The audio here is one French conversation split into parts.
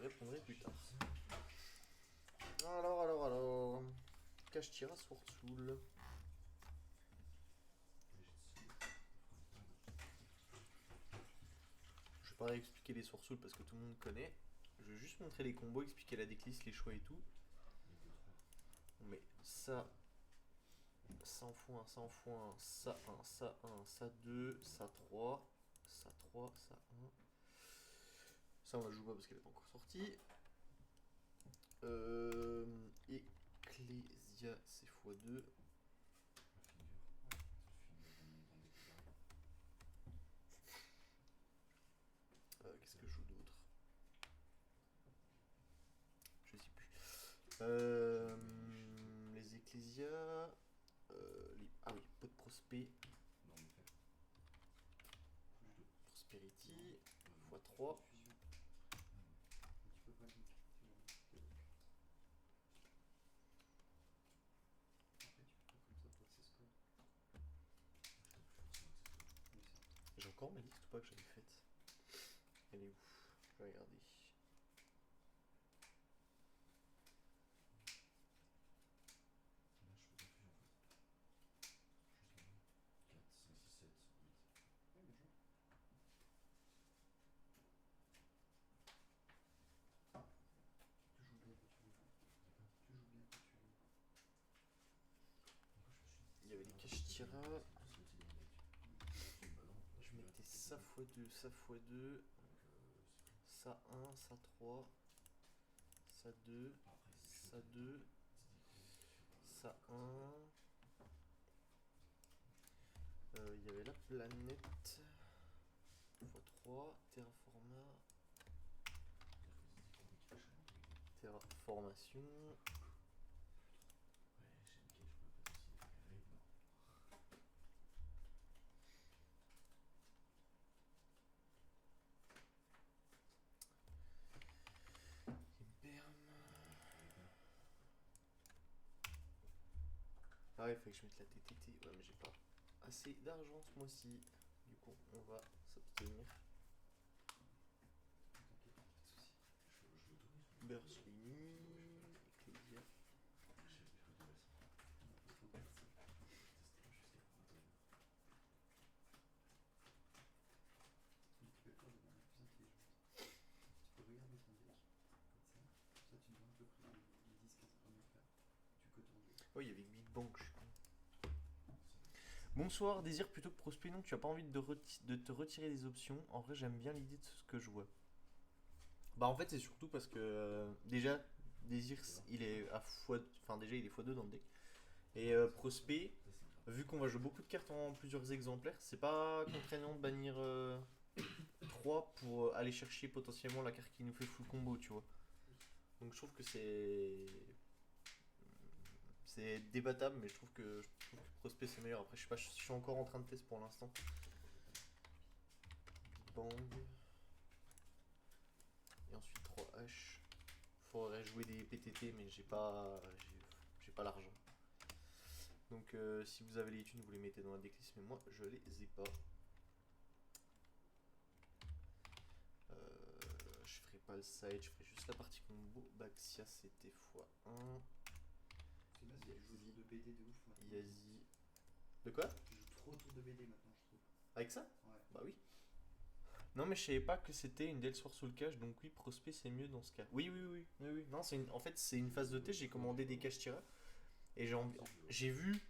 répondrai plus tard. Alors. Kashtira Soursoul. Je vais pas expliquer les Soursoul parce que tout le monde connaît. Je vais juste montrer les combos, expliquer la déclisse, les choix et tout. On met ça. Ça en fout un, ça en fout un, ça 1, ça 1, ça 2, ça 3, ça 3, ça 1. Ça on la joue pas parce qu'elle n'est pas encore sortie. Ecclesia c'est x2. Qu'est-ce que je joue d'autre? Je sais plus. Les Ecclesia. Ah oui, pot de prospect. Prosperity. x3. J'ai encore ma liste ou pas que j'avais faite? Elle est où? Je vais regarder. Il y avait les Kashtira. Je mettais ça x2, ça x2. Ça 1, ça 3. Ça 2. Ça 2. Ça 1. Il y avait la planète. x3. Terraforma. Terraformation. Ah ouais, il fallait que je mette la TTT. Ouais, mais j'ai pas assez d'argent ce mois-ci. Du coup, on va s'abstenir. Bursley, Ecclesia. Oh, il y avait Big Bang, je suis con. Bonsoir, désir plutôt que prospect. Non, tu as pas envie de te retirer des options. En vrai, j'aime bien l'idée de ce que je vois. Bah, en fait, c'est surtout parce que déjà, désir, il est à fois. Enfin, déjà, il est x2 dans le deck. Et prospect, vu qu'on va jouer beaucoup de cartes en plusieurs exemplaires, c'est pas contraignant de bannir 3 pour aller chercher potentiellement la carte qui nous fait full combo, tu vois. Donc je trouve que c'est débattable, mais je trouve que prospect c'est meilleur. Après, je sais pas, je suis encore en train de tester pour l'instant. Big Bang. Et ensuite 3H. Faudrait jouer des PTT, mais j'ai pas l'argent. Donc si vous avez les thunes, vous les mettez dans la decklist, mais moi je les ai pas. Je ferai pas le side, je ferai juste la partie combo. Baxia c'était x1. C'est bien, tu joues de BD de ouf. Yazi. De quoi? Tu joues trop autour de BD maintenant, je trouve. Avec ça? Ouais. Bah oui. Non, mais je savais pas que c'était une Del Soir sous le cache, donc oui, prospect c'est mieux dans ce cas. Oui. Non, en fait, c'est une phase de test, j'ai commandé des caches tireurs. Et j'ai vu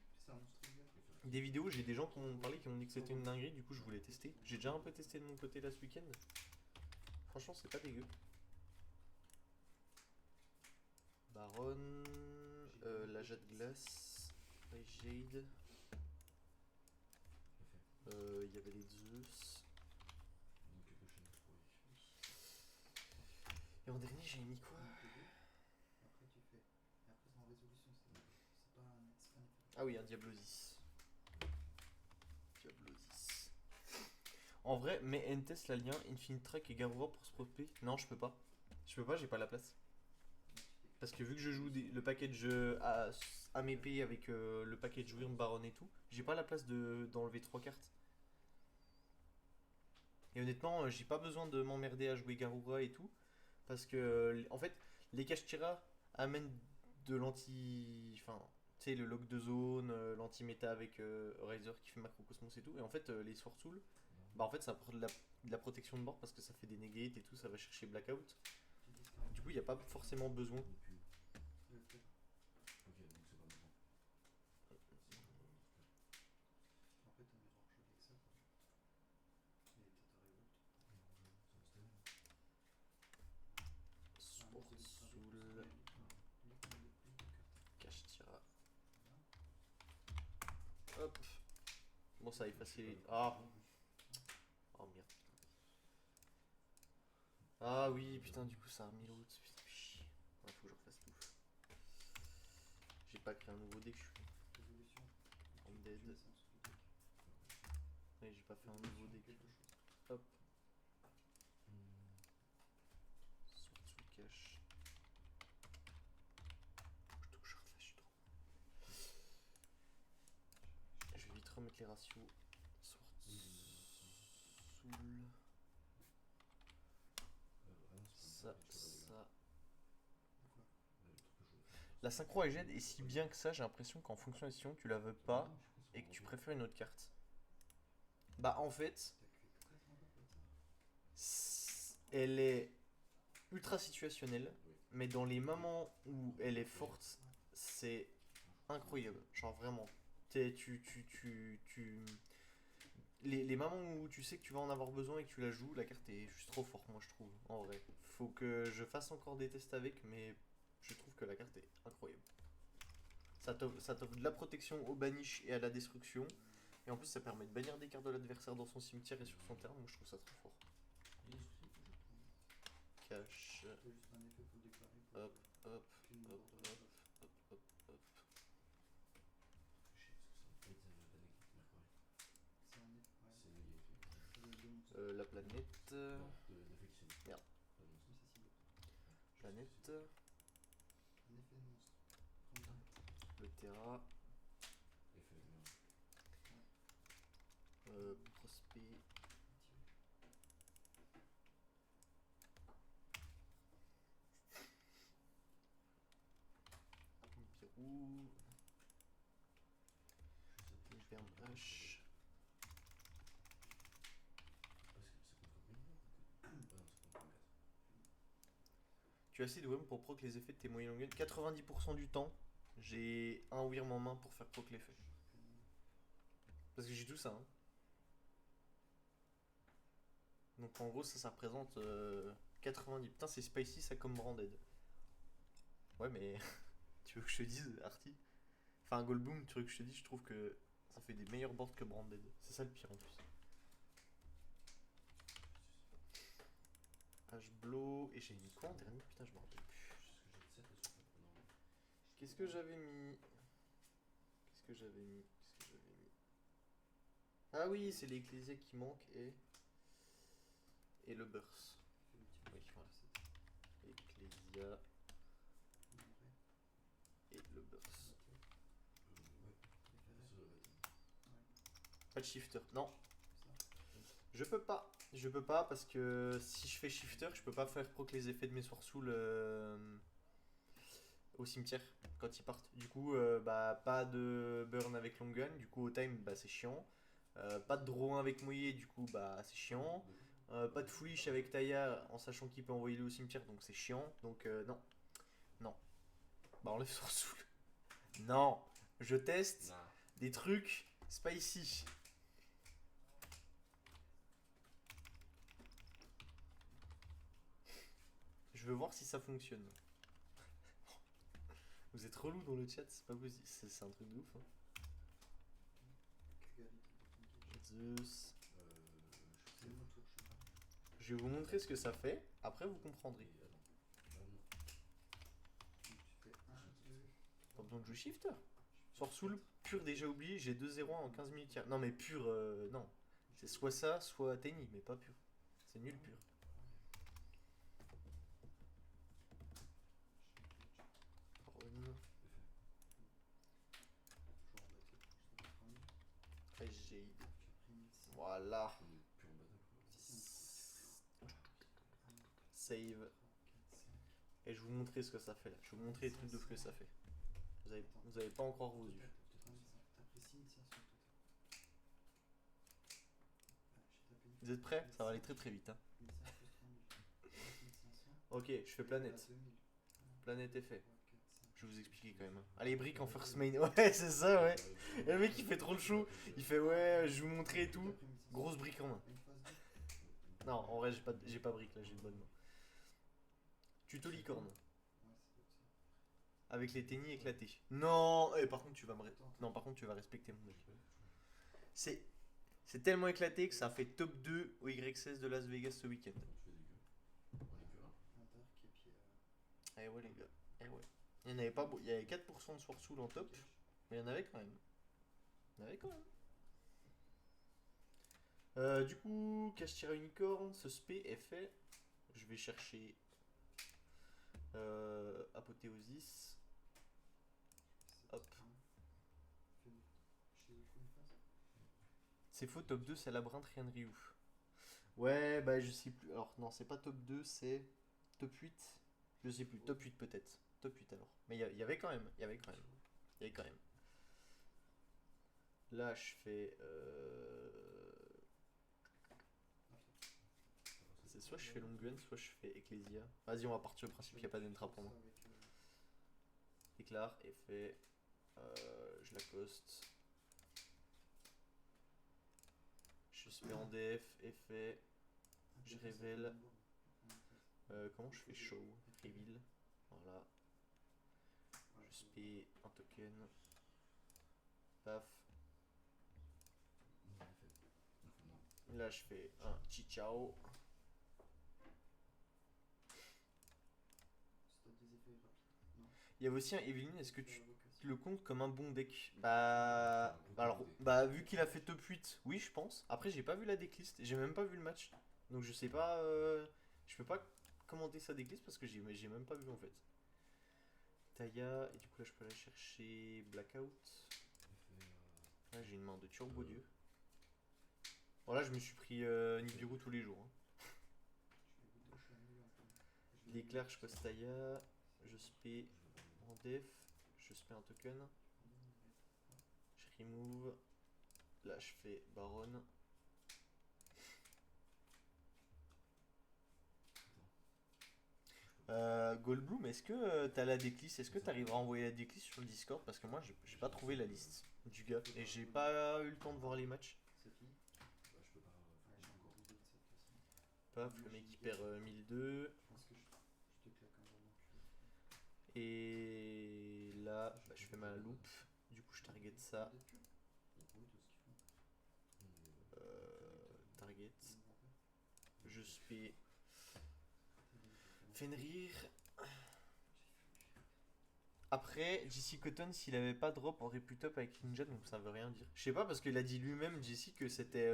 des vidéos, j'ai des gens qui m'ont parlé, qui m'ont dit que c'était une dinguerie, du coup je voulais tester. J'ai déjà un peu testé de mon côté là ce week-end. Franchement, c'est pas dégueu. Baron, la Jade Glace, Jade. Il y avait les Zeus. Et en dernier, j'ai mis quoi? Après, tu fais. Et après, c'est en résolution, c'est pas un effet. Ah oui, un Diablosis. Diablosis. En vrai, mais Entes, la lien, Infinite Track et Garura pour se propper. Non, je peux pas. J'ai pas la place. Parce que vu que je joue le package à mes pays avec le package Wyrm, Baron et tout, j'ai pas la place d'enlever 3 cartes. Et honnêtement, j'ai pas besoin de m'emmerder à jouer Garura et tout. Parce que, en fait, les Kashtira amènent de l'anti. Enfin, tu sais, le lock de zone, l'anti-méta avec Razor qui fait Macrocosmos et tout. Et en fait, les Sword Soul, bah en fait, ça apporte de la protection de bord parce que ça fait des negates et tout, ça va chercher Blackout. J'ai dit 40. Du coup, il n'y a pas forcément besoin. Peut-être. Ok, donc c'est pas maintenant. En fait, un mirror choc avec ça, quoi. Et Tata Revolt. Sword Soul, Kashtira. Hop. Bon, ça efface les. Ah! Oh merde. Ah oui, putain, du coup, ça a remis l'autre. Putain, chier. Ouais, faut que je refasse tout. J'ai pas créé un nouveau deck, je suis con. Résolution. Undead. Tu mets ça en dessous du deck. Ouais, j'ai pas fait un nouveau deck. Quelque chose. Hop. Sword Soul Cash. Plutôt que je refais, je suis trop. Je vais vite remettre les ratios. Sword Soul. Ça, ça. Pourquoi? La synchro Aged est si bien que ça, j'ai l'impression qu'en fonction des situations, tu la veux pas et que tu préfères une autre carte. Bah, en fait, T'as créé que 4 enveloppes comme ça? elle est ultra situationnelle, mais dans les moments où elle est forte, c'est incroyable. Genre vraiment. Les moments où tu sais que tu vas en avoir besoin et que tu la joues, la carte est juste trop forte, moi je trouve, en vrai. Faut que je fasse encore des tests avec, mais je trouve que la carte est incroyable. Ça t'offre de la protection au banish et à la destruction. Et en plus, ça permet de bannir des cartes de l'adversaire dans son cimetière et sur son terrain, donc je trouve ça trop fort. Cash. T'as juste un effet pour le déclarer. Pour Hop, hop, qu'une hop, board de hop, la hop, hop, hop. C'est un effet. Ouais. C'est négatif. De monstre. La planète. Non, d'affection. Merde. Pas de monstre. Mais c'est cible. Planète. Un effet de monstre. Prends une planète. Le Terra. Effet de merde. Prospect. Pirou. Hyper H. Tu as assez de WM pour proc les effets de tes moyens longues. 90% du temps, j'ai un Wyrm en main pour faire proc l'effet. Parce que j'ai tout ça. Hein. Donc en gros, ça représente 90. Putain, c'est spicy ça comme branded. Ouais, mais tu veux que je te dise, Arty? Enfin, Goldboom, tu veux que je te dise, je trouve que ça fait des meilleurs boards que branded. C'est ça le pire en plus. H-Blow. Et j'ai mis quoi en dernier? Putain, je m'en rappelle plus. Qu'est-ce que j'avais mis? Qu'est-ce que j'avais mis? Qu'est-ce que j'avais mis? Ah oui, c'est l'Ecclésia qui manque et le Burst. Oui, voilà. Ecclésia et le Burst. Pas de shifter. Non. Je peux pas. Je peux pas parce que si je fais shifter, je peux pas faire proc les effets de mes Sword Soul au cimetière quand ils partent. Du coup, bah pas de burn avec long gun. Du coup, au time, bah c'est chiant. Pas de draw 1 avec mouillé. Du coup, bah c'est chiant. Pas de foolish avec Taya en sachant qu'il peut envoyer le au cimetière, donc c'est chiant. Donc non. Non. Bah enlève Sword Soul. Non. Je teste des trucs spicy. Je veux voir si ça fonctionne. Vous êtes relou dans le chat, c'est pas possible. C'est un truc de ouf. Hein. Zeus. C'est mon tour, je sais pas. Je vais vous montrer ce que ça fait, après vous comprendrez. Tu fais 1, 2. Pas besoin de jouer shifter. Sword Soul, pur déjà oublié, j'ai 2-0 en 15 minutes. Non mais pur, non. C'est soit ça, soit Tenny, mais pas pur. C'est nul pur. Run. Après Jade. Voilà. Save. Et je vais vous montrer ce que ça fait là. Je vais vous montrer les trucs de ouf que ça fait. Vous avez pas encore vos yeux. T'as pris 6500 au total. J'ai tapé Vous êtes prêts? Ça va aller très très vite. Hein. 1500 plus 3000. 6500. Ok, je fais planète. 2000. Planète est fait. 3, 4, 5. Je vais vous expliquer quand même. Hein. Allez, briques en first main. Ouais, c'est ça, ouais. Et le mec il fait trop le show. Il fait ouais, je vais vous montrer et tout. Grosse brique en main. Une phase 2. Non, en vrai, j'ai pas brique là, j'ai une bonne main. Tuto licorne. Ouais, c'est peut-être ça. Avec les tennis éclatés. Non, et par contre, tu vas me. Non, par contre, tu vas respecter mon avis. C'est. C'est tellement éclaté que ça a fait top 2 au Y16 de Las Vegas ce week-end. Un dark et puis. Eh ouais, les gars. Eh ouais. Il y en avait pas. Il y avait 4% de Soursoul en top. Mais il y en avait quand même. Il y en avait quand même. Du coup, Castira Unicorn, ce spé est fait. Je vais chercher Apothéosis. Hop. C'est faux, top 2 c'est Labyrinthe, rien de Ryu. Ouais, bah je sais plus. Alors non, c'est pas top 2, c'est top 8. Je sais plus, top 8 peut-être. Top 8 alors. Mais il y avait quand même. Il y avait quand même. Il y avait quand même. Là, je fais. C'est soit je fais Longuen, soit je fais Ecclesia. Vas-y, on va partir du principe qu'il n'y a pas d'entra pour moi. Éclair, effet. Je l'accoste. Je spé en DF, effet. Je révèle. Comment je fais show? Reveal. Voilà. Je spé un token. Paf. Là, je fais un Chichao. Il y avait aussi un Evelyn, est-ce que tu le comptes comme un bon deck? Bah. Alors, bah, vu qu'il a fait top 8, oui, je pense. Après, j'ai pas vu la decklist, j'ai même pas vu le match. Donc, je sais pas. Je peux pas commenter sa decklist parce que j'ai même pas vu en fait. Taya, et du coup, là, je peux aller chercher Blackout. Là, j'ai une main de Turbo Dieu. Bon, là, je me suis pris Nibiru tous les jours. Hein. L'éclair, je passe Taya. Je spé en def. Je spé un token. Je remove. Là, je fais Baron. Goldblum, est-ce que t'as la decklist? Est-ce que t'arriveras à envoyer la decklist sur le Discord? Parce que moi, j'ai pas trouvé la liste du gars. Et j'ai pas eu le temps de voir les matchs. C'est fini. Je peux pas. J'ai encore vidé de cette façon. Paf, le mec il perd 1002. Je pense que je te claque un jour dans le cul. Et là, bah, je fais ma loop. Du coup, je target ça. Target. Je spé Fenrir. Après, JC Cotton, s'il avait pas drop, aurait pu top avec Ninja, donc ça veut rien dire. Je sais pas, parce qu'il a dit lui-même, JC, que c'était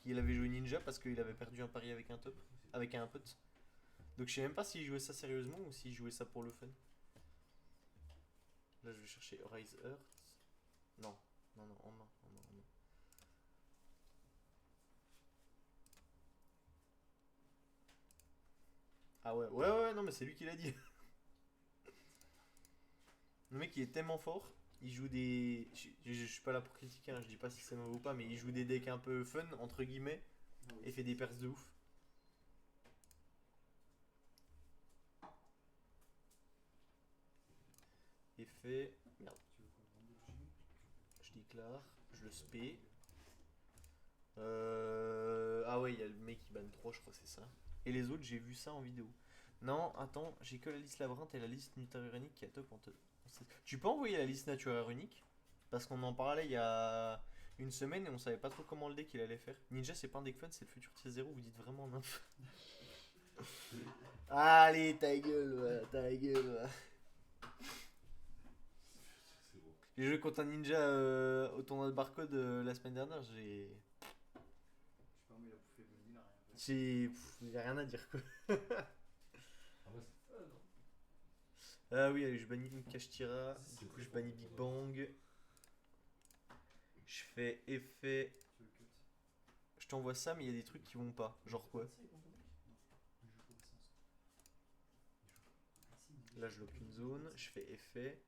qu'il avait joué Ninja parce qu'il avait perdu un pari avec un top, avec un pote. Donc je sais même pas s'il jouait ça sérieusement ou s'il jouait ça pour le fun. Là, je vais chercher Rise Earth. Non, non, non, en main, en main, en main. Ah ouais, ouais, ouais, non, mais c'est lui qui l'a dit. Le mec il est tellement fort, il joue des. Je suis pas là pour critiquer, hein, je dis pas si c'est mauvais ou pas, mais il joue des decks un peu fun, entre guillemets, et fait des perces de ouf. Effet. Merde. Je déclare, je le spé. Ah ouais, il y a le mec qui banne 3, je crois que c'est ça. Et les autres, j'ai vu ça en vidéo. Non, attends, j'ai que la liste labyrinthe et la liste Nature Unique qui a top en top. Tu peux envoyer la liste Nature Unique? Parce qu'on en parlait il y a une semaine et on savait pas trop comment le deck il allait faire. Ninja, c'est pas un deck fun, c'est le futur T0, vous dites vraiment nymph. Allez, ta gueule, ouais, ta gueule. Ouais. J'ai joué contre un ninja au tournoi de Barcode la semaine dernière, j'ai. Je sais pas, mais il a bouffé le il a rien fait. J'ai rien à dire quoi. Ah ouais, c'est. Non. Ah oui, allez, je bannis une Kashtira, du coup je bannis Big Bang. Je fais effet. Tu veux cut? Je t'envoie ça, mais il y a des trucs qui vont pas. Genre quoi? Il joue pour essence. Ah si, Là, je lock une zone, je fais effet,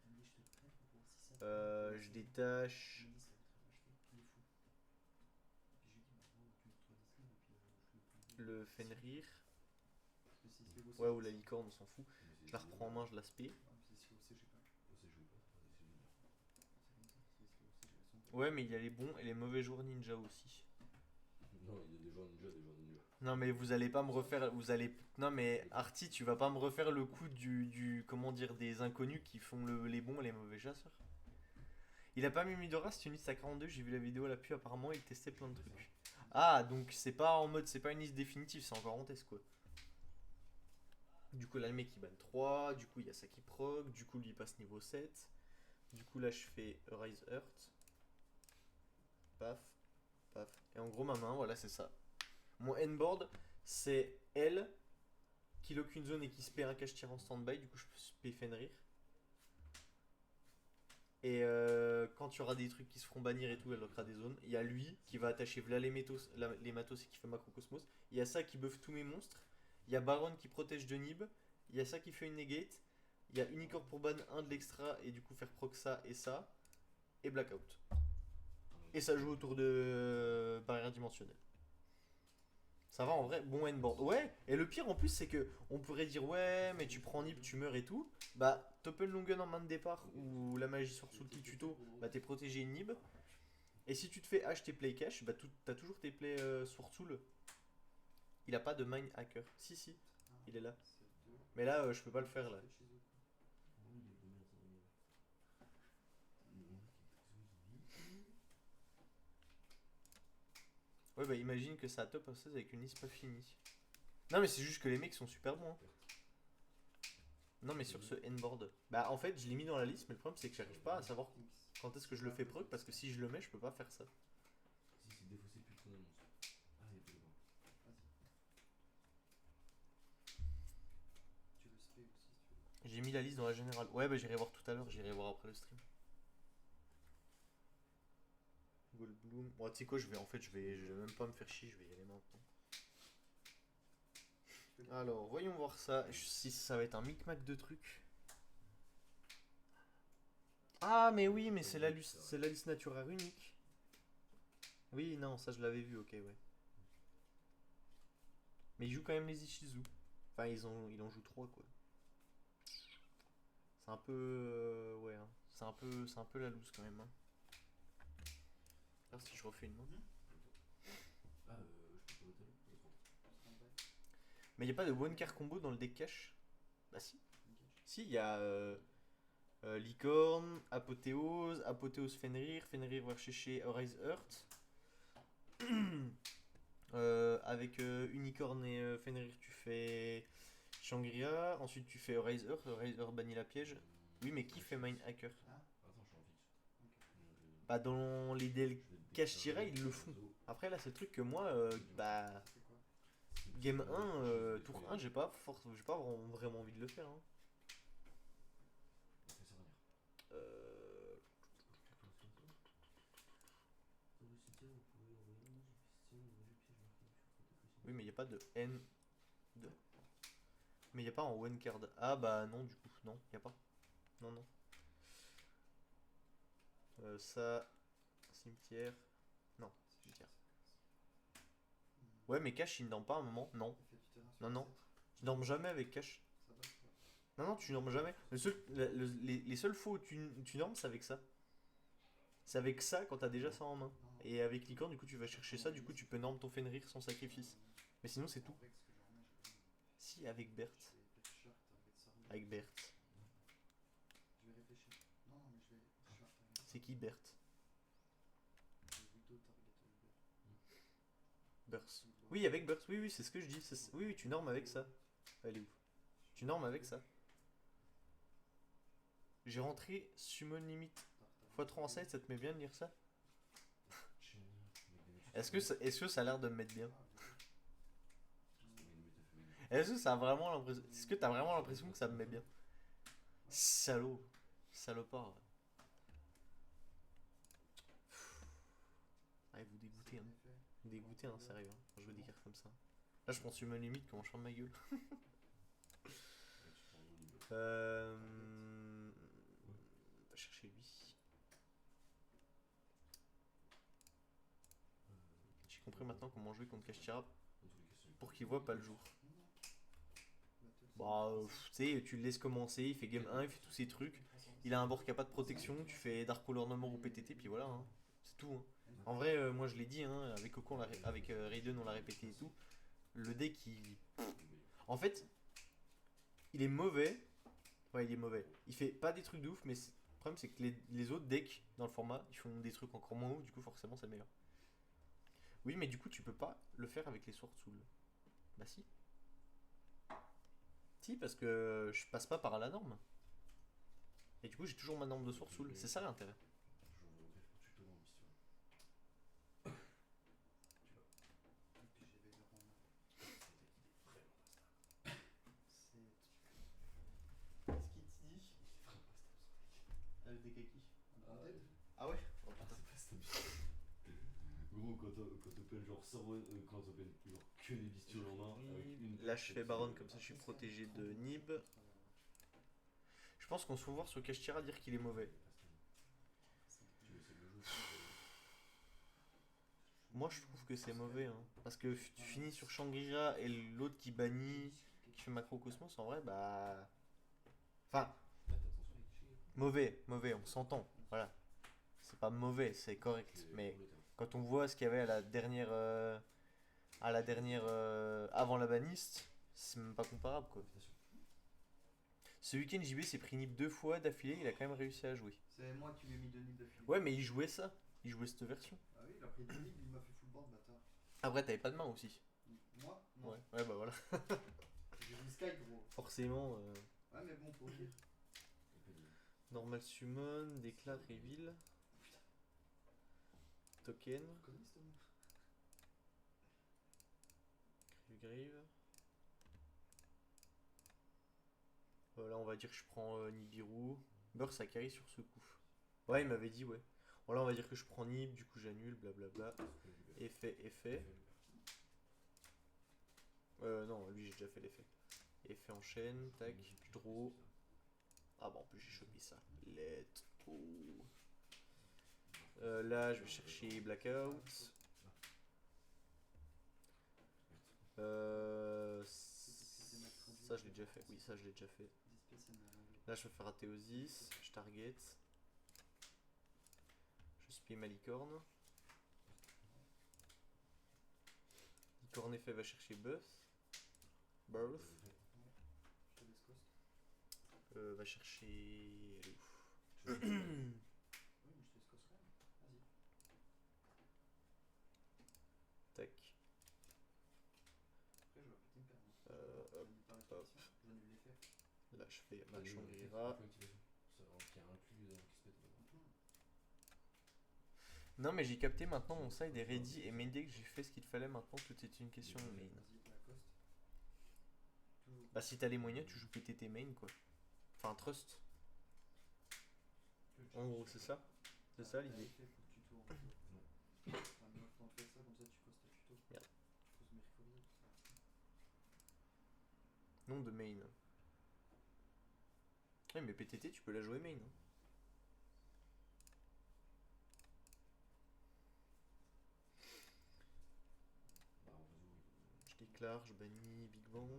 Mais je te prête pour voir si ça te je détache Il me dit ça va être très moche, il est fou. Puis je lui dis, bah, tu me trouves des slams et puis je le prends. le Fenrir. Parce que si c'est aussi, Ouais, ou la licorne, on s'en fout. Mais c'est Je la joué reprends en pas. main, je l'aspect. Ah, mais c'est aussi, j'ai pas. C'est joué pas, c'est joué bien. C'est comme ça, c'est aussi, j'ai son. Ouais, mais il y a les bons et les mauvais joueurs ninja aussi. Non, il y a des joueurs ninja, des joueurs ninja. Non, mais vous allez pas me refaire. Vous allez. Non, mais Arty, tu vas pas me refaire le coup comment dire, des inconnus qui font les bons et les mauvais chasseurs. Il a pas mis Midora, c'est une liste à 42. J'ai vu la vidéo là-dessus. Apparemment, il testait plein de trucs. Ah, donc c'est pas en mode. C'est pas une liste définitive, c'est encore en test quoi. Du coup, là, le mec il banne 3. Du coup, il y a ça qui proc. Du coup, lui il passe niveau 7. Du coup, là, je fais Rise Earth. Paf, paf. Et en gros, ma main, voilà, c'est ça. Mon endboard, c'est elle qui lock une zone et qui se paie un cache tir en stand-by. Du coup, je peux spé Fenrir. Et quand il y aura des trucs qui se feront bannir et tout, elle lockera des zones. Il y a lui qui va attacher v'là les matos et qui fait macrocosmos. Il y a ça qui buff tous mes monstres. Il y a Baron qui protège de Nib. Il y a ça qui fait une negate. Il y a Unicorn pour ban 1 de l'extra et du coup faire proc ça et ça. Et Blackout. Et ça joue autour de barrière dimensionnelle. Ça va en vrai, bon endboard. Ouais, et le pire en plus c'est que on pourrait dire ouais mais tu prends Nib, tu meurs et tout. Bah t'open Longun en main de départ ou la magie sur Soulki tuto, bah t'es protégé Nib. Et si tu te fais H tes play cash, bah t'as toujours tes plays sur Soul. Il a pas de mine hacker. Si si, il est là. Mais là je peux pas le faire là. Oui, il est combien ça va. Ouais bah imagine que ça a top 16 avec une liste pas finie. Non mais c'est juste que les mecs sont super bons. Hein. Non mais sur ce endboard. Bah en fait je l'ai mis dans la liste mais le problème c'est que j'arrive pas à savoir quand est-ce que je le fais proc parce que si je le mets je peux pas faire ça. Si c'est défaussé plus ton annonce. Ah, il est pas bon. Tu veux spé aussi si tu veux. J'ai mis la liste dans la générale. Ouais bah j'irai voir tout à l'heure, j'irai voir après le stream. Goldblum. Bon tu sais quoi je vais même pas me faire chier, je vais y aller maintenant. Alors voyons voir ça, si ça va être un micmac de trucs. Ah mais oui mais c'est la liste naturaire unique. Oui non ça je l'avais vu, ok ouais. Mais ils jouent quand même les Ishizu. Enfin il en joue 3 quoi. C'est un peu ouais hein. C'est un peu la loose quand même hein. Alors si je refais une main. Ah, je peux pas voter. Mais il n'y a pas de one car combo dans le deck cash. Bah si. Si, il y a Licorne, Apothéose, Apothéose Fenrir, Fenrir Vercheché, Rise Earth. Avec Unicorn et Fenrir, tu fais Shangri-La. Ensuite, tu fais Rise Earth bannit la piège. Oui, mais qui fait Mine Hacker? Attends, je suis en fixe. Bah, dans les decks Je vais te cash déclarer tirés, ils le font. réseau. Après, là, c'est le truc que moi, bah, C'est quoi? game 1, tour 1, j'ai pas vraiment envie de le faire. Hein. On fait ça revenir. Euh, Oui, mais il n'y a pas de N. Mais il n'y a pas en one card. Ah bah non, du coup, non, il n'y a pas. Non, non. Ça. Cimetière. Non, cimetière. Ouais, mais cash, il ne dorment pas à un moment. Non. Non, non. Tu dormes jamais avec cash. Non, non, tu dormes jamais. Les seules fois où tu dormes, c'est avec ça. C'est avec ça quand t'as déjà ça en main. Et avec Licorne, du coup, tu vas chercher ça, du coup, tu peux norme ton Fenrir sans sacrifice. Mais sinon, c'est tout. Si, avec Berthe. Avec Berthe. Je vais réfléchir. Non, mais je vais. C'est qui Berthe? Burst. Oui, avec Burst. Oui, oui, c'est ce que je dis. Oui, oui, tu normes avec ça. Elle est où? Tu normes avec ça. J'ai rentré Summon Limit x3 en 7, ça te met bien de lire ça? Est-ce que ça a l'air de me mettre bien? Est-ce que ça a vraiment l'impression... Est-ce que t'as vraiment l'impression que ça me met bien? Salaud. Salopard. Ah, vous dégoûtez, hein. Vous dégoûtez, hein, sérieux. Hein, quand je veux des cartes comme ça. Là, je prends Summon Limit, comment je ferme ma gueule. Va chercher lui. J'ai compris maintenant comment jouer contre Kashtira Dans tous les cas, c'est pour qu'il voit pas le jour. Non, non. Battle, Bah, c'est tu sais, tu le laisses commencer, il fait game 1, il fait tous ses trucs. Il a un board qui a pas de protection, tu fais Dark Color No More ou PTT, puis voilà, hein. C'est tout. Hein. En vrai, moi je l'ai dit, hein, avec Coco, avec Raiden, on l'a répété et tout. Le deck, en fait, il est mauvais. Ouais, il est mauvais. Il fait pas des trucs de ouf, mais le problème, c'est que les autres decks dans le format, ils font des trucs encore moins ouf, du coup, forcément, c'est meilleur. Oui, mais du coup, tu peux pas le faire avec les Sword Soul. Bah, si. Si, parce que je passe pas par la norme. Et du coup, j'ai toujours ma norme de Sword Soul. C'est ça l'intérêt. Je vous regrette pour tuto dans l'histoire. Et puis j'ai Vader en main. C'est un deck qui est vraiment pas stable. C'est. Qu'est-ce qu'il te dit? Il est vraiment pas stable son deck. Le Dekaki. Undaunted. Ah ouais. Ah, c'est pas stable. Gros, quand t'open genre Sorwin, quand t'open genre que des bestioles en main avec une. Là, je fais Baron, comme ça, je suis protégé de Nib. Je pense qu'on se faut voir sur Kashtira dire qu'il est mauvais. Tu veux essayer de le jouer Moi, je trouve que c'est mauvais, hein. Parce que tu finis sur Shangri-La et l'autre qui bannit, qui fait Macrocosmos, en vrai, bah. Enfin, Faites attention avec Chier. mauvais, on s'entend. Voilà. C'est pas mauvais, c'est correct. Mais quand on voit ce qu'il y avait à la dernière, avant la banniste, c'est même pas comparable, quoi. Ce week-end, JB s'est pris Nib 2 fois d'affilée, il a quand même réussi à jouer. C'est moi qui lui ai mis 2 nids d'affilée. Ouais, mais il jouait ça. Il jouait cette version. Ah oui, il a pris 2 nids, il m'a fait full board, bâtard. Après, t'avais pas de main aussi. Moi? Non. Ouais, bah voilà. J'ai joué Sky, gros. Forcément, Ouais, mais bon, pour pire. normal summon, déclare, reveal, token, Tu connais ce mot? grave. Là, on va dire que je prends Nibiru. Beurre, ça carry sur ce coup. Ouais, il m'avait dit, ouais. Bon, là, on va dire que je prends Nib, du coup j'annule, blablabla. Effet. Non, lui, j'ai déjà fait l'effet. Effet enchaîne, tac, je draw. Ah, bah, en plus, j'ai chopé ça. Let's go. Là, je vais chercher Blackout. Ça, je l'ai déjà fait. Oui, ça, je l'ai déjà fait. Là, je vais faire Athéosis. Je target. Je spie ma licorne. Licorne effet va chercher Birth. Je te laisse cost. Va chercher. Oui, mais je te laisse cost quand même. Vas-y. Tac. Après, je vais péter une carte. Hop, hop. Je vais l'effet. Là, je fais ma Ça Shangri-La. qui a inclus dans qui se pète. Non, mais j'ai capté maintenant mon side est ready et main deck, j'ai fait ce qu'il fallait. Maintenant, tout est une question de main. Vas-y, la cost. Toujours. Bah, si t'as les moyens, tu joues PTT main quoi. Enfin, trust. En gros, c'est ça. C'est ça l'idée. L'effet pour le tuto en fait. Enfin, mais autant faire ça, comme ça tu costes ta tuto. Merde. Tu costes Mercury, tout ça. Nom de main. Ouais, mais PTT, tu peux la jouer main. Hein. Je déclare, je bannis Big Bang.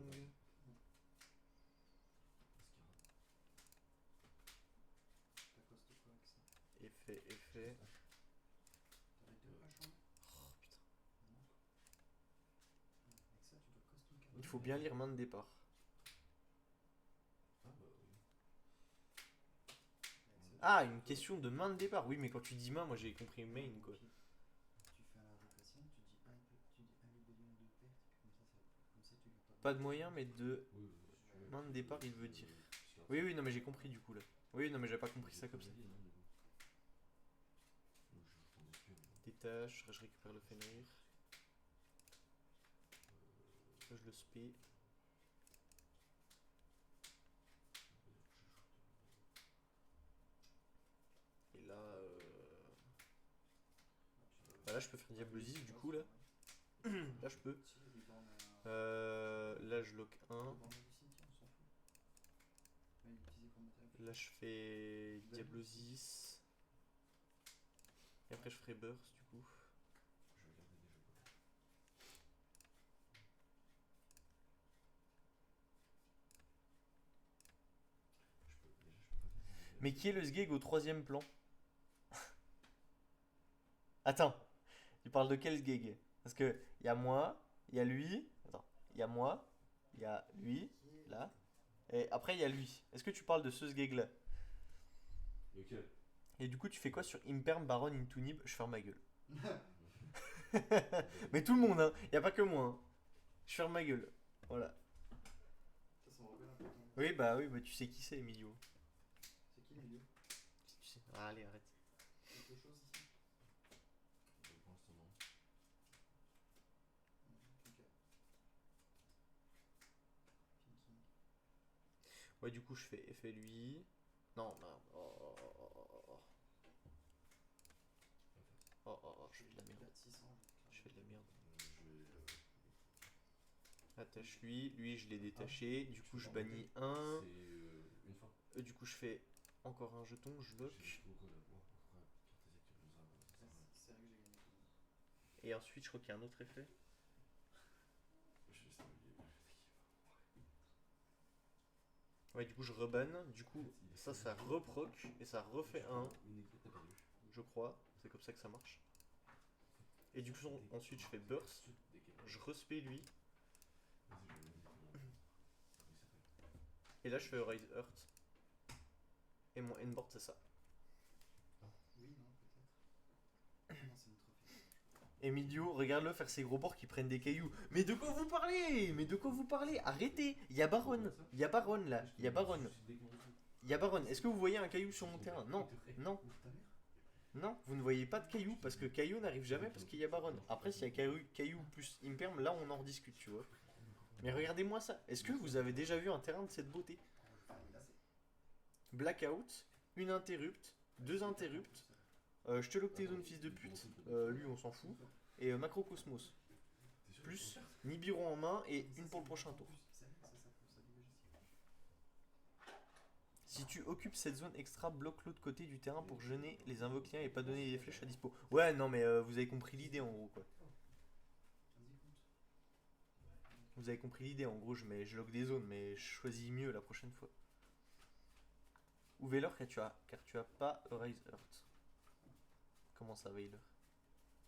T'as cost quoi avec ça? Effet. T'avais 2 H en main? Oh putain. Non. Avec ça, tu dois cost une carte. Il faut bien lire main de départ. Ah bah oui. Avec ça, Ah, une question de main de départ. Oui, mais quand tu dis main, moi j'ai compris main quoi. Tu fais un invocation, tu dis un libellion de perte, et puis comme ça tu gardes Pas de moyen, mais de Oui, main de départ, il veut dire. Oui, non, mais j'ai compris du coup là. Oui, non, mais j'avais pas compris ça comme ça. Détache, je récupère le Fenrir. Là, je le spé. Et là, bah là, je peux faire Diabolise du coup là. Là, je peux. Là, je lock 1. Là, je fais Diablosis. Et après, je ferai Burst du coup. Je vais regarder des jeux. Je peux pas faire. Mais qui est le Sgeg au troisième plan? Attends, tu parles de quel Sgeg? Parce que il y a moi, il y a lui. Attends, il y a moi, il y a lui, là. Et après, il y a lui. Est-ce que tu parles de ce Sgeg là? Lequel? Et du coup, tu fais quoi sur Imperm, Baron, Into Nib? Je ferme ma gueule. Mais tout le monde, hein. Y a pas que moi, hein. Je ferme ma gueule. Voilà. Ça me rappelle un peu ton. Oui, bah tu sais qui c'est, Emilio. C'est qui, milieu? Tu sais. Ah, allez, arrête. Quelque chose ici? Pour l'instant, non. Ok. Thinking. Ouais, du coup, je fais effet lui. Non, non. Je fais de la merde. 600. Je fais de la merde. Je vais. Attache lui. Lui, je l'ai détaché. Du coup, je bannis un. C'est une fois. Du coup, je fais encore un jeton. Je lock. J'ai trop quoi là. Pourquoi C'est vrai que j'ai gagné tout le monde. Et ensuite, je crois qu'il y a un autre effet. Ouais, du coup, je rebanne. Du coup, ça reproc. Et ça refait un. Une équipe, t'as perdu. Je crois. C'est comme ça que ça marche. Et du coup, ensuite, je fais burst. Je respect lui. Et là, je fais Rise Earth. Et mon endboard, c'est ça. Oui, non, peut-être. Non, c'est une trophée. Emilio, regarde-le faire ses gros porcs qui prennent des cailloux. Mais de quoi vous parlez? Mais de quoi vous parlez? Arrêtez. Il y a Baron. Il y a Baron là. Il y a Baron. Il y a Baron. Est-ce que vous voyez un caillou sur mon terrain? Non. Non. Non, vous ne voyez pas de caillou parce que caillou n'arrive jamais parce qu'il y a Baron. Après, s'il y a caillou plus Imperm, là on en rediscute, tu vois. Mais regardez-moi ça. Est-ce que vous avez déjà vu un terrain de cette beauté? Blackout, une interrupt, deux interrupts. Je te lock tes zones, fils de pute. Lui, on s'en fout. Et Macrocosmos. Plus Nibiru en main et une pour le prochain tour. Si tu occupes cette zone extra, bloque l'autre côté du terrain pour gêner les invoquiens et pas donner des flèches à dispo. Ouais, non, mais vous avez compris l'idée en gros, quoi. Vous avez compris l'idée, en gros, je lock des zones, mais je choisis mieux la prochaine fois. Ou Veiler, car tu as pas Rise Earth. Comment ça, Veiler?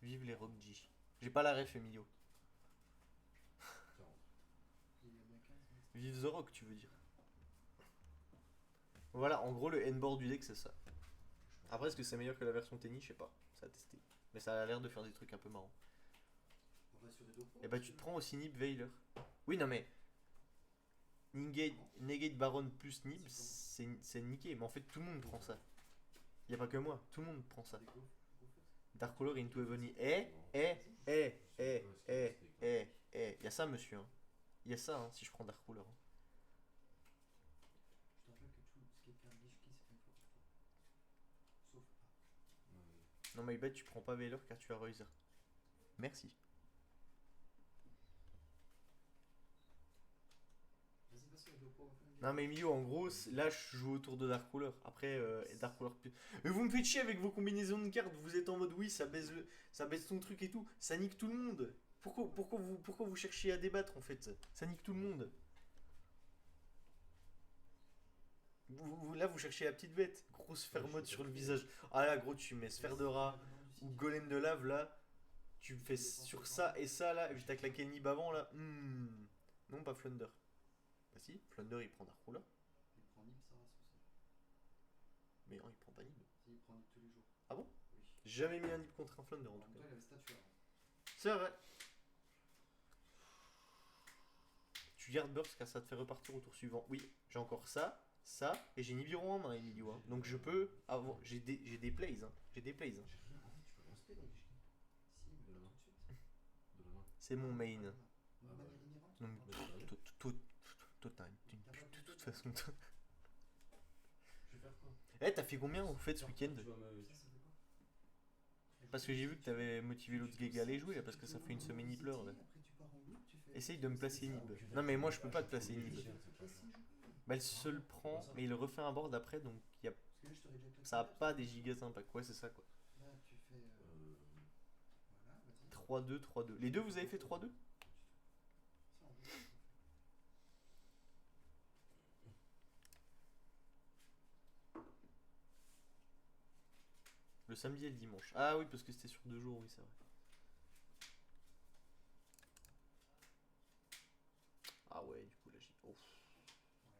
Vive les Rock G. J'ai pas la ref, Emilio. Vive The Rock, tu veux dire. Voilà, en gros, le endboard du deck, c'est ça. Après, est-ce que c'est meilleur que la version tennis? Je sais pas, ça a testé. Mais ça a l'air de faire des trucs un peu marrants. Et bah, tu te prends aussi Nib Veiler. Oui, non, mais. Negate Baron plus Nib, c'est niqué. Mais en fait, tout le monde prend ça. Y a pas que moi, tout le monde prend ça. Dark Color into Ebony. Y'a ça, monsieur. Hein. Y'a ça, hein, si je prends Dark Color. Hein. Je te rappelle que tout ce qui est carte Gishki, c'est une fois pour toi. Sauf A. Non, my bad, tu prends pas Veiler car tu as Reuser. Merci. Vas-y, passe le pro. Non, mais Emilio, en gros, là, je joue autour de Dark Color. Après, Dark Color. Mais vous me faites chier avec vos combinaisons de cartes. Vous êtes en mode oui, ça baisse ton truc et tout. Ça nique tout le monde. Pourquoi vous cherchez à débattre en fait? Ça nique tout le monde. Là, vous cherchez la petite bête. Grosse fermote sur le visage. Ah là, gros, tu mets sphère de rat ou golem de lave là. Tu me fais sur ça et ça là. Et puis t'as claqué Nib avant là. Non, pas Flunder. Bah si, Flunder il prend Dark Ruler. Il prend Nib, ça reste aussi. Mais non, il prend pas Nib. Si, il prend Nib tous les jours. Ah bon? Oui. J'ai jamais mis un Nib contre un Flunder en En tout même temps, cas. il avait statue avant. C'est vrai. Tu gardes Burst car ça te fait repartir au tour suivant. Oui, j'ai encore ça, et j'ai Nibiru en main, Emilio. Hein. Donc je peux avoir. J'ai des plays, hein. J'ai des plays. Hein. J'ai rien. En fait, tu peux respect dans les Gishki. Si, mais De la pas main. tout de suite. De la main. C'est mon main. Une Ah, manière ouais. inhérente. Non, mais toi, t'as une pute de toute façon. Je vais faire quoi? Eh, t'as fait combien en fait ce week-end? Ça, ça fait quoi? Parce que j'ai vu que t'avais motivé l'autre gars à aller jouer là, parce que ça fait une semaine il pleure là. Après, tu pars en loop, tu fais. Essaye de me placer Nib. Non, mais moi je peux pas te placer Nib. Bah, elle se le prend, mais il refait un board après, donc y a... Parce que là, je t'aurais déjà claqué. ça a là, pas tu des fais- gigas d'impact. Ouais, c'est ça quoi. Là, tu fais. Voilà, vas-y. 3-2, 3-2. Les deux, vous avez fait 3-2? Ça, en vrai, Le samedi et le dimanche. Ah oui, parce que c'était sur 2 jours, oui, c'est vrai. Ah ouais, du coup là j'ai. Ouf, ouais,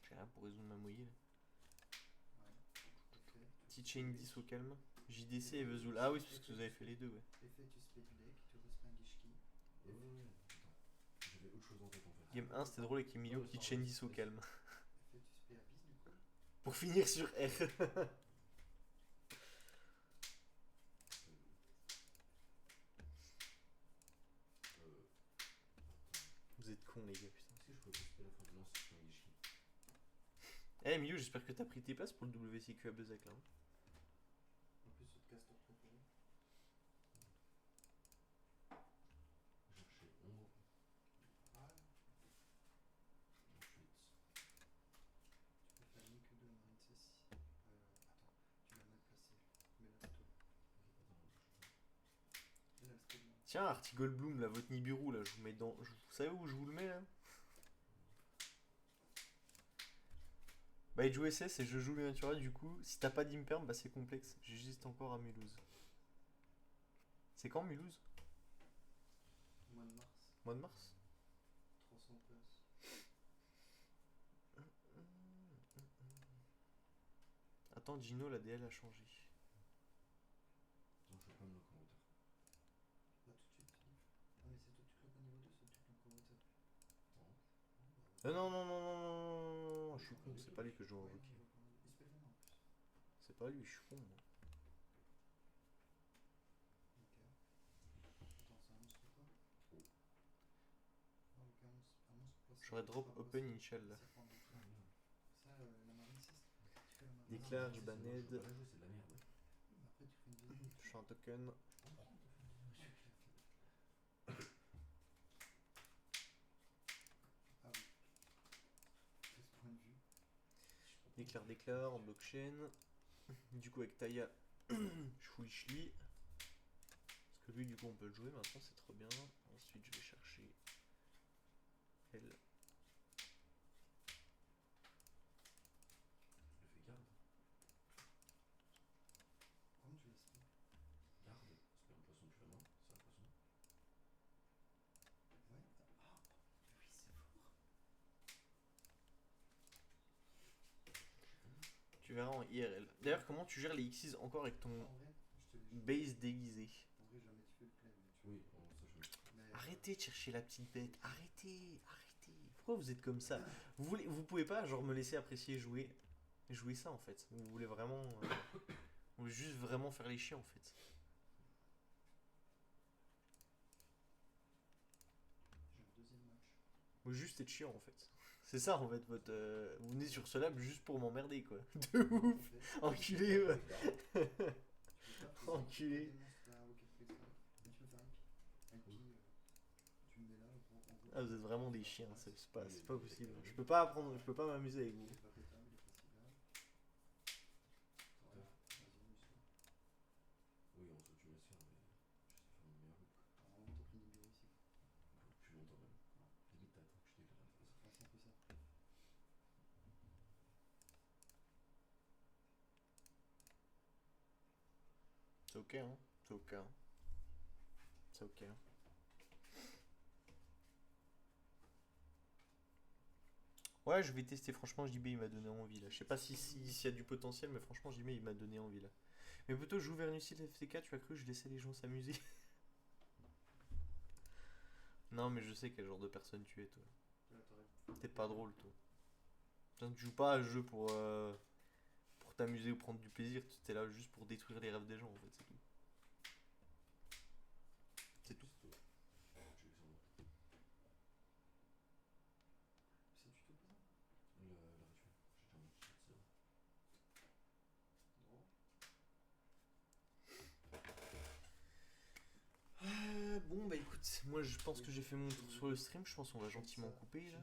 j'ai rien pour résoudre ma moyenne. ouais. Effet. Petit chain 10 au calme. JDC et Vesoul. Ah oui, c'est parce que vous avez fait les deux, ouais. Effet, tu split deck, tu respectes un Gishki. Ouais, attends. J'avais autre chose en tête en fait. Game 1, c'était drôle avec Emilio, petit chain 10 au calme. Effet, tu split Abyss du coup. Pour finir sur R. Euh, Vous êtes cons, les gars, putain. Est-ce que je peux poster la fin de lance sur un Gishki? Eh, Emilio, j'espère que t'as pris tes places pour le WCQ à Bezac là. Hein. En plus, notre castor préféré. Chercher ombre. Ah, Ensuite. tu peux faire ni que 2 marine C6. Attends, tu l'as mal placé. Mets-la plutôt. Là, le split là. Tiens, Artigol Bloom, là, votre Nibiru, là, je vous mets dans. Vous savez où je vous le mets là? Bah, il joue SS et je joue le Natura, du coup, si t'as pas d'Imperm, bah c'est complexe. J'hésite encore à Mulhouse. C'est quand Mulhouse? Mois de mars, Mois de mars? 300 places. Attends, Gino, la DL a changé. Attends, je vais pas me le commentaire. Pas tout de suite. Ah, mais c'est toi, tu claques au niveau 2, c'est toi qui claques au water. Non, non, non, non, non, non, non, je suis con, c'est pas lui que je dois invoquer. Il split maintenant en plus. C'est pas lui, je suis con, moi. Ok. Attends, c'est un monstre quoi? Oh. Ah, ok, un monstre placé. J'aurais drop Pas open placé. Inch'Allah. C'est pas un monstre. Ah merde. Ça, la marine 6, tu fais la marine Déclare, six. je C'est banned. bon, je peux pas la jouer, c'est de la merde. Ouais. Mais après, tu fais une deuxième. Je fais un token. Je peux en prendre, t'as fait. Ah oui. De ce point de vue. Déclare, déclare en blockchain. Du coup, avec Taya, je fouille Shli. Parce que lui, du coup, on peut le jouer maintenant, c'est trop bien. Ensuite, je vais chercher elle. Je le fais garde. Comment tu l'as split? Garde. C'est pas un poisson depuis la main, c'est un poisson. Ouais. Ah, oui, c'est fort. Tu verras en IRL. D'ailleurs, comment tu gères les Xyz encore avec ton En vrai, je te l'ai joué. base déguisé? En vrai, jamais tu fais le play, mais tu Oui, ça je me. Mais, Arrêtez de chercher la petite bête. Arrêtez, arrêtez. Pourquoi vous êtes comme ça? Vous pouvez pas genre me laisser apprécier jouer ça en fait. Vous voulez vraiment, vous voulez juste vraiment faire les chiens en fait. j'ai un deuxième match. Vous voulez juste être chiant en fait. C'est ça en fait votre. Vous venez sur ce lab juste pour m'emmerder quoi. De ouf. Enculé. Ouais. Enculé. Ah, vous êtes vraiment des chiens, c'est pas possible. Je peux pas apprendre, je peux pas m'amuser avec vous. Oui, en soi, tu me laisses faire, mais j'essaie de faire mon meilleur look. Plus longtemps même. Limite, t'attends que je déclare la phase. C'est ok hein, c'est ok hein. C'est ok hein. Ouais, je vais tester, franchement, JB il m'a donné envie là. Je sais pas s'il y a du potentiel, mais franchement, JB il m'a donné envie là. Mais plutôt, je joue vers Nucil FTK, tu as cru que je laissais les gens s'amuser? Non, mais je sais quel genre de personne tu es, toi. T'es pas drôle, toi. Putain, tu joues pas à ce jeu pour t'amuser ou prendre du plaisir, tu es là juste pour détruire les rêves des gens en fait, c'est tout. C'est tout. Je vais sur C'est du tout pas ça? la rituel. J'ai déjà mon petit chat, Bon bah écoute, moi je pense que j'ai fait mon tour sur le stream, je pense qu'on va gentiment couper là.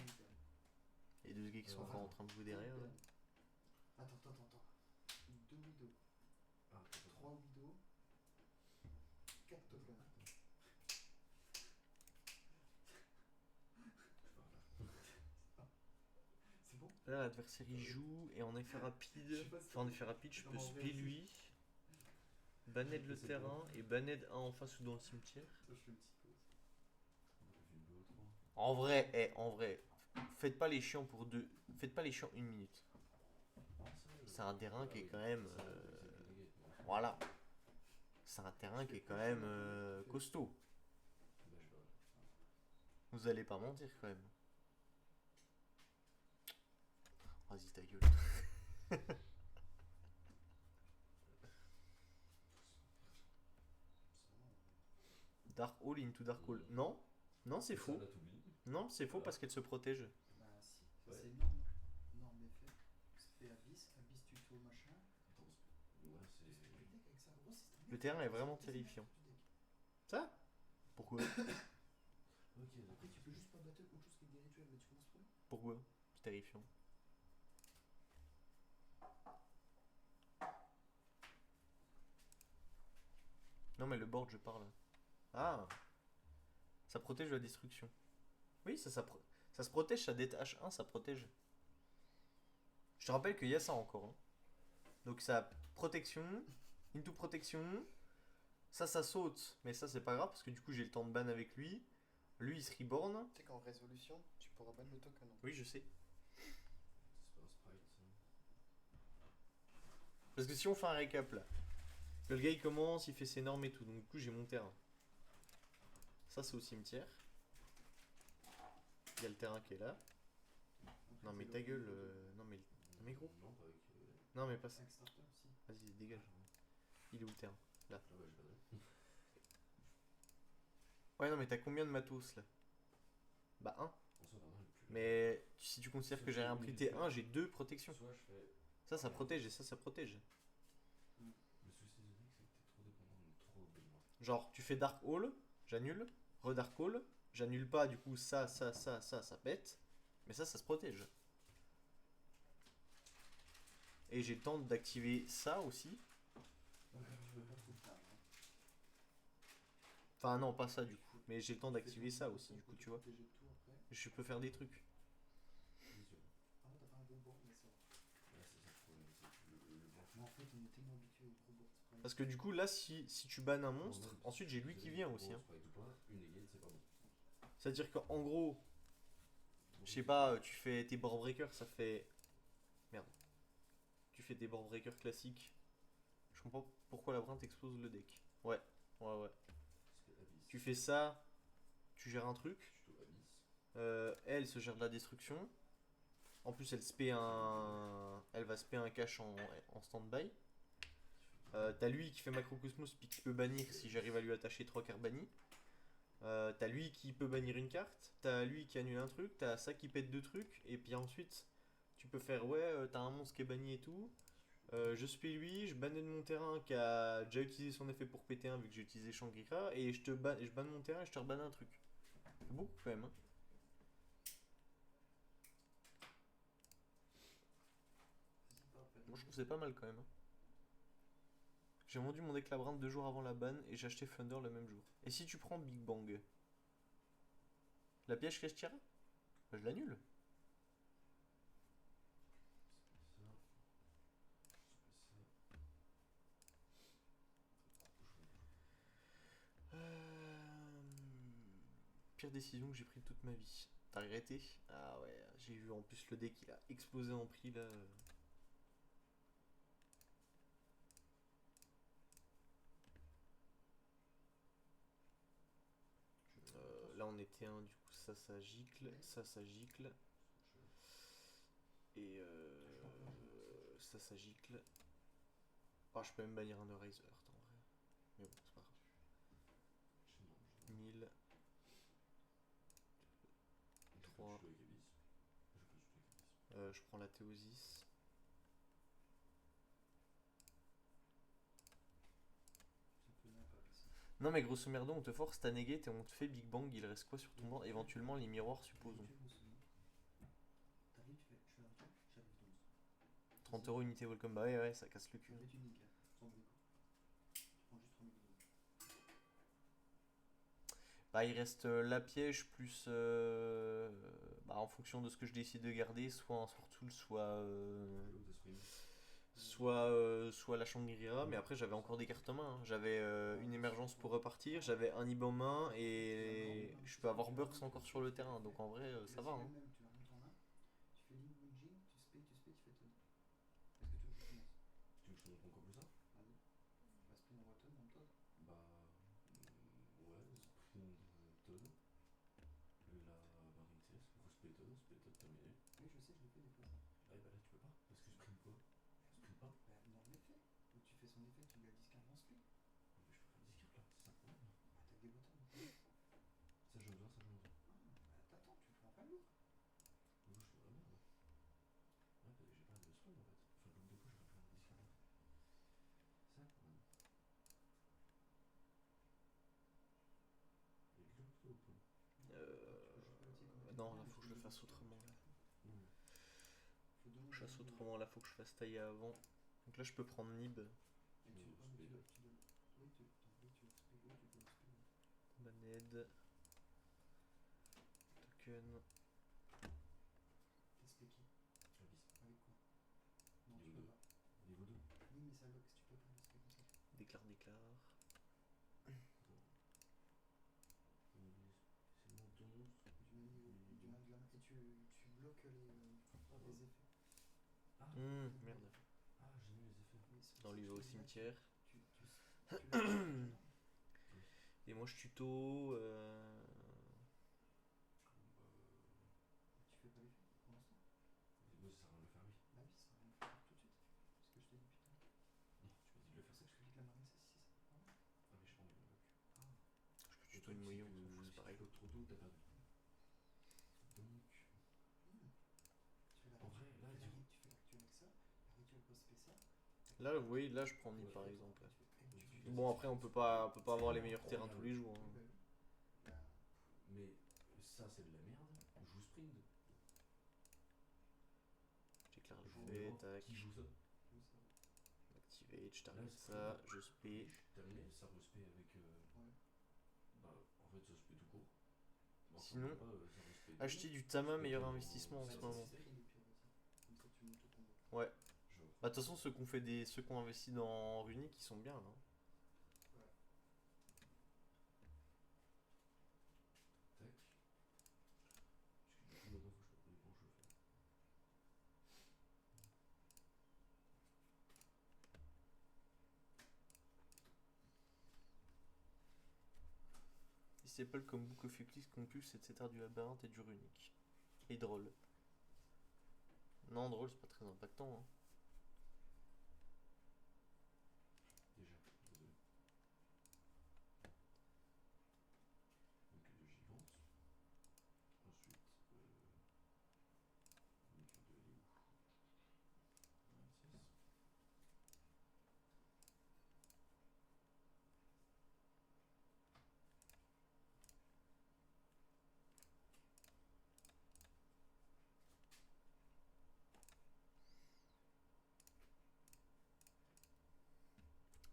Et y a deux gars qui sont encore en train de jouer derrière. Là. Attends. 2 widows, Ah, attends, 3 widows, 4 tokens. C'est bon? Là, l'adversaire il joue et en effet rapide, je peux spé lui, banned le terrain et banned un en face ou dans le cimetière. Attends, je fais une petite pause. On a fait une BO3. En vrai, faites pas les chiants pour deux, faites pas les chiants une minute. C'est un terrain qui est quand même, voilà, c'est un terrain qui est quand même costaud. Vous allez pas mentir quand même. Vas-y ta gueule. Dark Hall into Dark Hall. Non, non c'est faux. Non, c'est faux parce qu'elle se protège. Bah si, Ouais. c'est énorme. Énorme effet. Ça fait abyss tuto machin. Ouais, Tu spé du deck avec ça. Gros, c'est très Le bien. terrain est vraiment C'est terrifiant. du deck. Ça? Pourquoi? Ok, Après, tu peux juste pas battle autre chose que des rituels, mais tu commences premier. Pourquoi? C'est terrifiant. Non mais le board je parle. Ah, ça protège la destruction. Oui, ça se protège, ça détache 1, ça protège. Je te rappelle qu'il y a ça encore. Hein. Donc ça protection, into protection, ça saute, mais ça c'est pas grave parce que du coup j'ai le temps de ban avec lui. Lui il se reborn. Tu sais qu'en résolution, tu pourras ban le token. Oui, je sais. c'est pas un sprite ça. Parce que si on fait un récap là, le gars il commence, il fait ses normes et tout, donc du coup j'ai mon terrain. Ça c'est au cimetière. Il y a le terrain qui est là. Non mais ta gueule, non mais gros. Non, pas avec. Non mais pas ça. 5 starters aussi. Vas-y, dégage. Il est où le terrain? Là. Ah ouais, j'ai pas de. Ouais non mais t'as combien de matos là? Bah 1. En soi, non, j'ai plus. Mais si tu considères que j'ai rien pris T1, j'ai 2 protections. Soit je fais. Ça protège et ça protège. Le souci de Nick, c'est que t'es trop dépendant de trop besoin. Genre tu fais Dark Hall, j'annule, re-Dark Hall, j'annule pas du coup ça pète. Mais ça se protège. Et j'ai le temps d'activer ça aussi. Enfin non pas ça du coup. Mais j'ai le temps d'activer ça aussi du coup tu vois. Protéger tout après. Je peux faire des trucs. Vision. Ah ouais, t'as pas un gros board, mais ça va. Ouais, c'est ça le problème. C'est que le blanc. Mais en fait, on est tellement habitué au gros board sprite. Parce que du coup là si tu bannes un monstre, ensuite j'ai lui qui vient aussi. Hein. Sprite ou pas, une negate, c'est pas bon. C'est-à-dire qu'en gros, je sais pas, tu fais tes board breakers, ça fait. Merde. Tu fais tes board breakers classiques. Je comprends pas pourquoi la brinte explose le deck. Ouais. Parce que Abyss. Tu fais ça, tu gères un truc. Tuto Abyss. Elle se gère de la destruction. En plus, elle va spé un cache en stand-by. T'as lui qui fait Macrocosmos puis qui peut bannir si j'arrive à lui attacher 3 cartes bannies. T'as lui qui peut bannir une carte. T'as lui qui annule un truc. T'as ça qui pète 2 trucs. Et puis ensuite, tu peux faire t'as un monstre qui est banni et tout. Je spé lui, je banne de mon terrain qui a déjà utilisé son effet pour péter un vu que j'ai utilisé Shangri-La. Et je banne mon terrain et je te rebanne un truc. C'est beaucoup quand même. Hein. Moi je trouve que c'est pas mal quand même. Hein. J'ai vendu mon deck labyrinthe 2 jours avant la ban et j'ai acheté Thunder le même jour. Et si tu prends Big Bang, la piège que je tire, bah, je l'annule. Pire décision que j'ai prise de toute ma vie. T'as regretté? Ah ouais, j'ai vu en plus le deck il a explosé en prix là. Là on était un, du coup ça gicle, ça gicle. Et ça gicle. Ah, je peux même bannir un Eraser en vrai. Mais bon, c'est pas grave. 1000. 3. Je prends la Théosis. Non mais grosso merdo, on te force ta negate et on te fait Big Bang, il reste quoi sur ton board? Éventuellement les miroirs supposons. T'arrives, tu 30 euros unité Volcom, bah ouais, ça casse le cul. Ça fait une nickel, sans mauvais coup. Tu prends juste 3000 euros. Bah, il reste la piège plus. Bah, en fonction de ce que je décide de garder, soit un Swordtool, L'autre sprint. soit la Shangri-La. Mais après, j'avais encore des cartes en main, hein. J'avais une émergence pour repartir, j'avais un Nib en main et je peux avoir Burks encore sur le terrain. Donc en vrai, ça va, hein. Même, tu la remontes en main, tu fais Link Winging, tu spé, tu fais ton. Est-ce que tu veux que je commence? Tu veux que je te montre encore plus ça? Vas-y. Bah, spin en bottom, en top. Bah. Ouais, sprint Todd. La marine CS, faut split terminé. Oui, je sais, je l'ai fait des fois. Ah, bah là tu peux pas, parce que sprint quoi? Sprint pas? Bah, dans l'effet, où tu fais son effet, tu lui as 10-15 en split. Mais je peux faire 10 cartes là, c'est ça le problème. Attaque des bottoms. Ça j'aime bien, ça j'aime bien. Bah, t'attends, tu fais en fin de lourd. Mais moi je fais de la merde. Ouais, parce que j'ai pas de sprint en fait. Enfin, le dépôt, j'aurais pu faire 10 cartes. C'est ça le problème. Il y a quelqu'un plutôt ou pas? Non, là, faut que je le fasse autrement. Là. Non. Faut donner Je fasse des- autrement, là, faut que je fasse tailler avant. Donc là, je peux prendre Nib, Et tu dois. Oui, tu dois. Oui, tu dois spé. Oui, tu dois spé. Maned, token. T'es spé qui? Abyss. Avec quoi? Non, tu Niveau peux 2. pas. Niveau 2. Oui, mais ça lock, si tu peux pas le spé comme ça. Déclare. C'est mon 11. Du même niveau, du même de la main. Et tu bloques les effets. Ah, Merde. ah, j'ai mis les effets. Oui, c'est Non, pour lui ça va que au je te dis là, cimetière. tu l'as. Et moi, je tuto. Tu fais pas l'effet pour l'instant? Moi ça sert à rien de le faire lui. Bah oui, ça va rien faire tout de suite. C'est ce que je t'ai dit putain. Non, tu m'as dit de le C'est faire. pour ça que je te dis que la marine c'est 6. Ah ouais. Ah, mais j'ai pas envie de le bloc. Je peux Le tuto truc, une c'est mouillon, que on s'en fout, c'est si pareil. tu bloques trop tôt, t'as perdu. Donc, Tu fais la en vrai, là, tu fais la rituel avec ça, la rituel post spécial. Là, vous voyez, là, je prends Nib Ouais, par ouais. exemple. Tu fais- Bon, après, on peut pas avoir les meilleurs terrains tous les jours. Oui, Hein. bah oui. Bah, mais ça c'est de la merde. Joue sprint. J'éclaire Joue le fait, devant. tac. Qui joue ça? tout ça. Activate, je Là, target c'est ça, sprint. je spé. Terminé, ça respect avec. Ouais. Bah, en fait, ça respect tout court. Enfin, Sinon, même pas, ça respect Acheter du Tama, meilleur dans- investissement en ça ce va, moment. c'est- Sprint et puis vas-y. Comme ça tu montes au combo. Ouais. Genre, Bah, de toute façon, ceux qui ont investi dans Runic, ils sont bien là. Hein. Ouais. tac. Parce que du coup, maintenant, faut que je prenne les planches au fait. Disciple comme Book of Eclipse, Compulse, etc. du labyrinthe et du Runic. Et Droll. Non, Droll, c'est pas très impactant. Hein. Déjà, désolé. Donc, de gigante. Ensuite, on est de aller où? 26.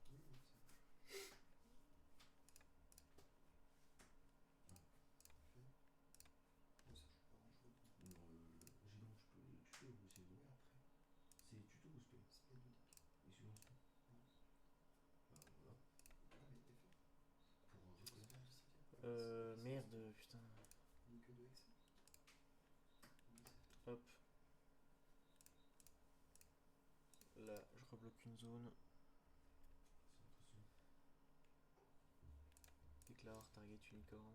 Oui, oui, ça marche. Bon, ça joue pas grand chose. Non, gigante, je peux le tuto ou c'est bon? Oui, après. C'est tuto ou spé? Spé ludique. Et sinon, spé? Ouais. Bah voilà. Ah, mais effet. Pour Sur reconnaître. spé du cimetière. Merde, putain. Ni que de Excel. Oui, c'est fait. Hop. Là, je rebloque une zone. C'est impressionnant. Déclare, target unicorn.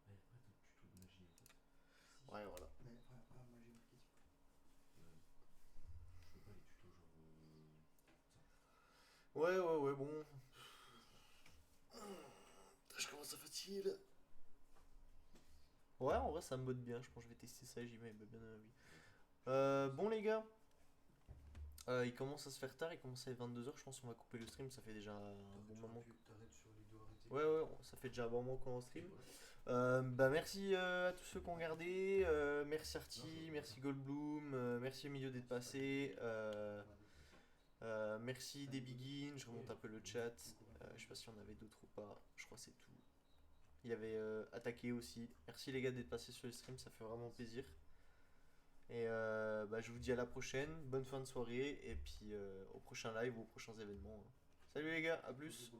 Mais après, t'as le tuto de magie en fait. Si. Ouais, voilà. Mais enfin, après, moi j'ai marqué du coup. Ouais. Je peux pas les tutos genre. Ça. Ouais, bon. Je commence à fatiguer là. Ouais, en vrai, ça me botte bien. Je pense que je vais tester ça. J'y vais bien oui. Bon, les gars. Il commence à se faire tard. Il commence à être 22h. Je pense qu'on va couper le stream. Ça fait déjà un bon moment. T'arrêtes sur les deux arrêtés. Ouais, ça fait déjà un bon moment qu'on stream. Bah merci à tous ceux qui ont regardé, merci Arty, merci Goldblum, merci Emilio d'être passé, merci des Begin, je remonte un peu le chat, je sais pas si on avait d'autres ou pas, je crois que c'est tout. Il y avait Attaqué aussi, merci les gars d'être passés sur le stream, ça fait vraiment plaisir. Et bah, je vous dis à la prochaine, bonne fin de soirée, et puis au prochain live ou aux prochains événements. Salut les gars, à plus.